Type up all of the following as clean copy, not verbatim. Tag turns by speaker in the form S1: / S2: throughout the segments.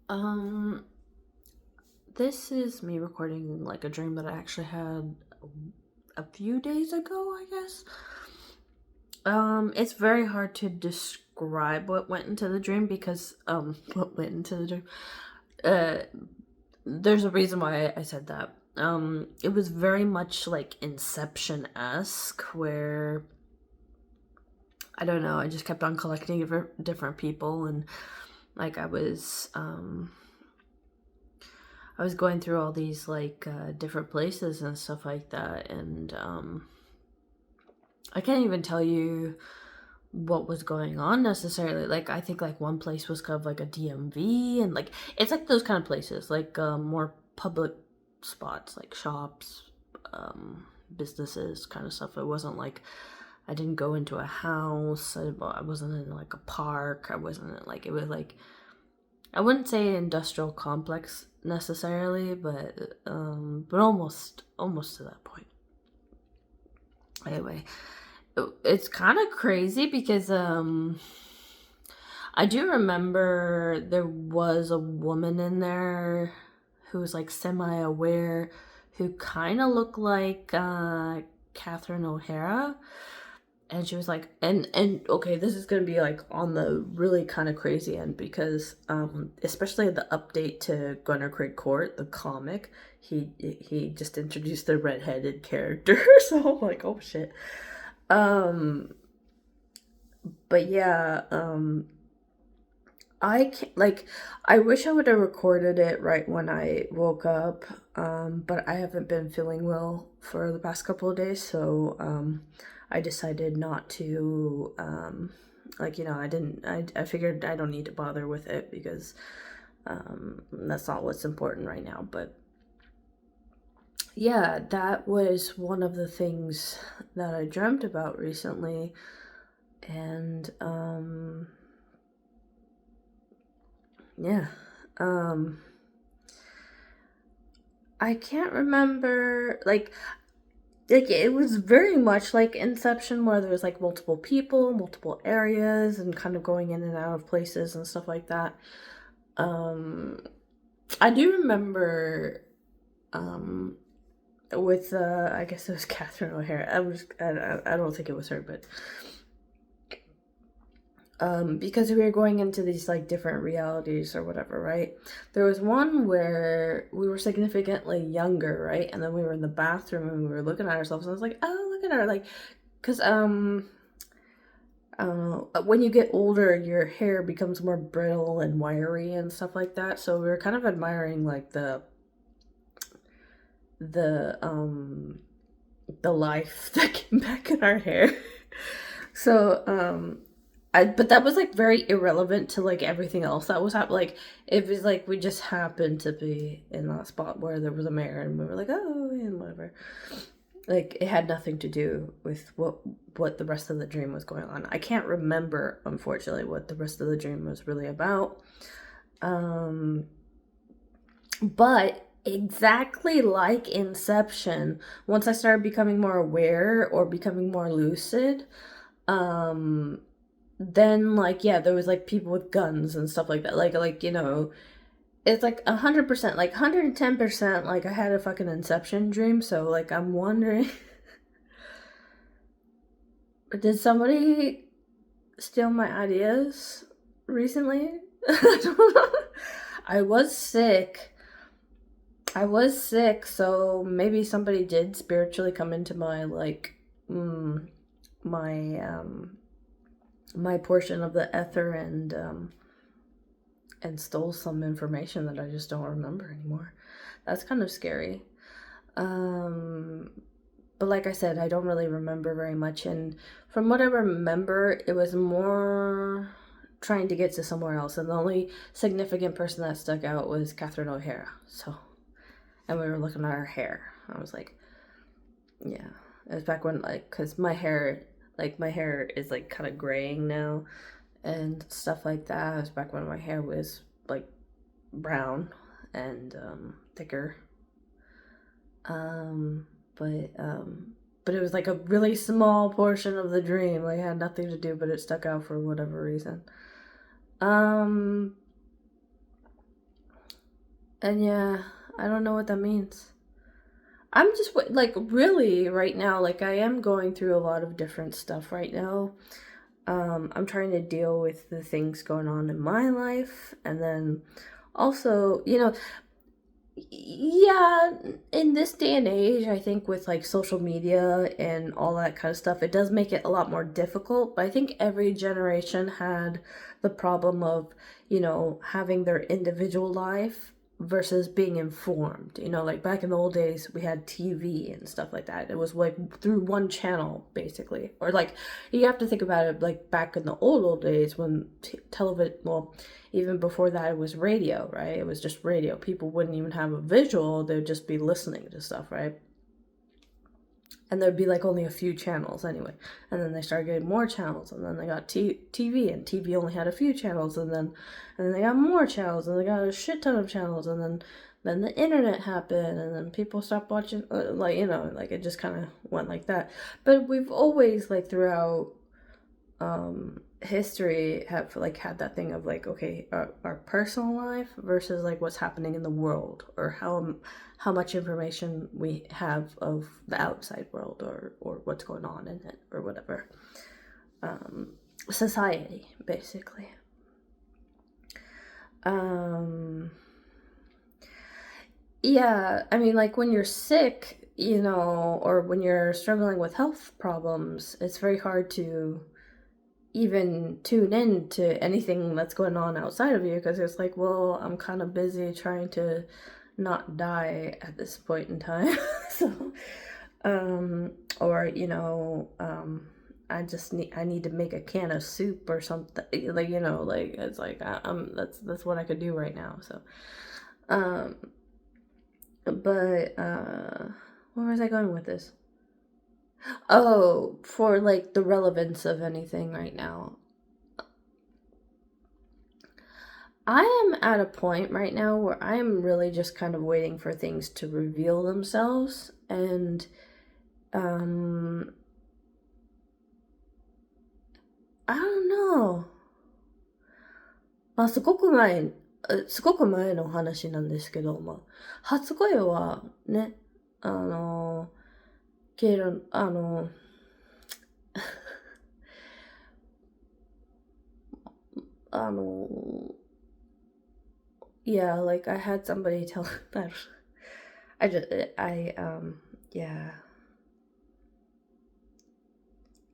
S1: Um, this is me recording like a dream that I actually had a few days ago, I guess. It's very hard to describe what went into the dream because what went into the dream. Uh, there's a reason why I said that. It was very much like Inception-esque, where I don't know, I just kept on collecting different people, and like I was going through all these like different places and stuff like that, and I can't even tell you what was going on necessarily. Like I think like one place was kind of like a DMV, and like it's like those kind of places, like more public spots, like shops, businesses, kind of stuff. It wasn't like I didn't go into a house. I wasn't in like a park. I wasn't in, like it was like I wouldn't say industrial complex necessarily, but almost to that point. Anyway, it's kind of crazy because I do remember there was a woman in there who was like semi-aware, who kind of looked like Catherine O'Hara, and she was like, and okay, this is gonna be like on the really kind of crazy end because especially the update to Gunner Craig Court, the comic, he just introduced the redheaded character. So I'm like, oh shit. um but yeah, I can't, like, I wish I would have recorded it right when I woke up, but I haven't been feeling well for the past couple of days, so I decided not to, like, I figured I don't need to bother with it because that's not what's important right now. But yeah, that was one of the things that I dreamt about recently, and yeah. Um, I can't remember like it was very much like Inception, where there was like multiple people, multiple areas, and kind of going in and out of places and stuff like that. Um, I do remember um with I guess it was Catherine O'Hara. I don't think it was her, but because we were going into these like different realities or whatever, right? There was one where we were significantly younger, right? And then we were in the bathroom and we were looking at ourselves, and I was like, oh, look at her, like, because I don't know, when you get older, your hair becomes more brittle and wiry and stuff like that. So we were kind of admiring like the um the life that came back in our hair. So but that was like very irrelevant to like everything else that was happening. Like it was like we just happened to be in that spot where there was a mayor, and we were like, oh, and whatever. Like it had nothing to do with what the rest of the dream was going on. I can't remember, unfortunately, what the rest of the dream was really about. Um, but exactly like Inception, once I started becoming more aware or becoming more lucid, um then like yeah, there was like people with guns and stuff like that, like it's like 100%, like 110%, like I had a fucking Inception dream. So like I'm wondering, did somebody steal my ideas recently? I don't know. I was sick. So maybe somebody did spiritually come into my like my my portion of the ether, and stole some information that I just don't remember anymore. That's kind of scary. Um, but like I said, I don't really remember very much. And from what I remember, it was more trying to get to somewhere else. And the only significant person that stuck out was Catherine O'Hara. So, and we were looking at her hair. I was like, yeah. It was back when, like, because my hair is like kind of graying now and stuff like that. It was back when my hair was like brown and thicker. Um, but it was like a really small portion of the dream. Like it had nothing to do, but it stuck out for whatever reason. Um, And yeah, I don't know what that means. I'm just like really right now, like I am going through a lot of different stuff right now. I'm trying to deal with the things going on in my life, and then also, yeah, in this day and age, I think with like social media and all that kind of stuff, it does make it a lot more difficult. But I think every generation had the problem of, having their individual life versus being informed. Like back in the old days, we had TV and stuff like that. It was like through one channel, basically. Or like, you have to think about it like back in the old days when television, well, even before that it was radio, right? It was just radio. People wouldn't even have a visual, they'd just be listening to stuff, right? And there'd be like only a few channels anyway, and then they started getting more channels, and then they got TV, and TV only had a few channels, and then they got more channels, and they got a shit ton of channels, and then the internet happened, and then people stopped watching, like it just kind of went like that. But we've always, like, throughout history, have like had that thing of like, okay, our personal life versus like what's happening in the world, or how much information we have of the outside world, or what's going on in it, or whatever. Society, basically. Yeah, I mean, like when you're sick, or when you're struggling with health problems, it's very hard to even tune in to anything that's going on outside of you, because it's like, well, I'm kind of busy trying to not die at this point in time. So, or I need to make a can of soup or something, like, like it's like that's what I could do right now. So, um, but where was I going with this? Oh, for like the relevance of anything right now. I am at a point right now where I am really just kind of waiting for things to reveal themselves, and um I don't know. まあ、すごく前の話なんですけど、初恋はね、あの、ケイロン、あの、yeah, like I had somebody tell that. I just, yeah.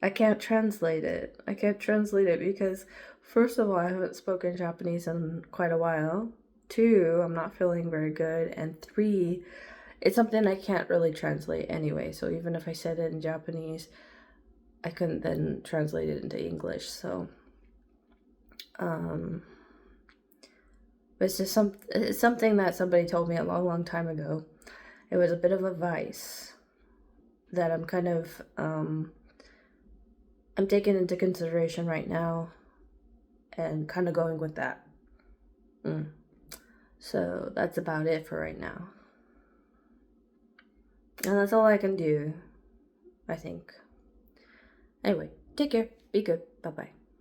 S1: I can't translate it. I can't translate it because, first of all, I haven't spoken Japanese in quite a while. Two, I'm not feeling very good. And three, it's something I can't really translate anyway. So even if I said it in Japanese, I couldn't then translate it into English. So, it's just it's something that somebody told me a long, long time ago. It was a bit of advice that I'm kind of, I'm taking into consideration right now, and kind of going with that. So that's about it for right now. And that's all I can do, I think. Anyway, take care. Be good. Bye bye.